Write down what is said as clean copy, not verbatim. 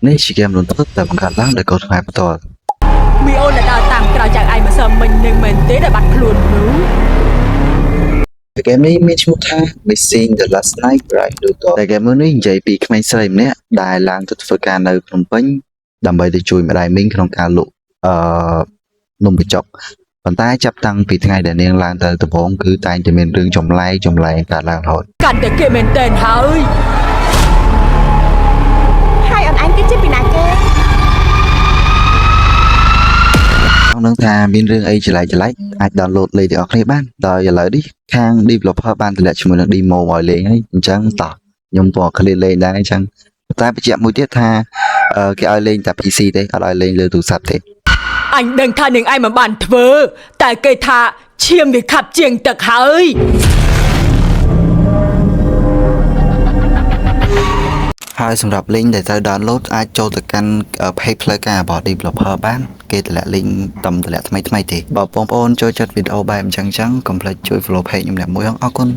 នេះជាហ្គេមរន្ធត់ដែលបង្កើតឡើងដោយកូនខ្មែរផ្ទាល់ មីអូនដែលដើរតាមក្រោយចៅឯងមកសើមិញនឹងមែនទេដែលបាត់ខ្លួននោះ ហ្គេមនេះមានឈ្មោះថា Missing the Last Night Bride ដូចតតែហ្គេមនេះនិយាយពីក្មេងស្រីម្នាក់ដែលឡើងទៅធ្វើការនៅភ្នំពេញដើម្បីទៅជួយម្ដាយមីងក្នុងការលក់នំបញ្ចុកប៉ុន្តែចាប់តាំងពីថ្ងៃដែលនាងឡើងទៅដំបូងគឺតែងតែមានរឿងចម្លែកកើតឡើងរហូត កាន់តែគេមែនតែនហើយ ហើយអូនឯងគឺជាពីណាគេ ចង់នឹងថាមានរឿងអីចម្លែកអាច download លេងទាំងអស់គ្នាបានដោយឥឡូវនេះខាង developer បានតម្លាក់ជាមួយនឹង demo ឲ្យលេងហើយអញ្ចឹងតោះខ្ញុំពណ៌ឃ្លានលេងដែរអញ្ចឹងតែបញ្ជាក់មួយទៀតថាគេឲ្យលេងតែ PC ទេអត់ឲ្យលេងលើទូរស័ព្ទទេ អញដឹងថានឹងឯងមិនបានធ្វើតែគេថាឈាមវាខាប់ជាងទឹកហើយ ហើយសម្រាប់ link ដែលត្រូវ download អាចចូលទៅកាន់ page ផ្លូវការរបស់ developer បានគេតម្លាក់ link តម្លាក់ថ្មីទេបើបងប្អូនចូលចិត្តវីដេអូបែបអញ្ចឹងកុំភ្លេចជួយ follow page ខ្ញុំអ្នកមួយអរគុណ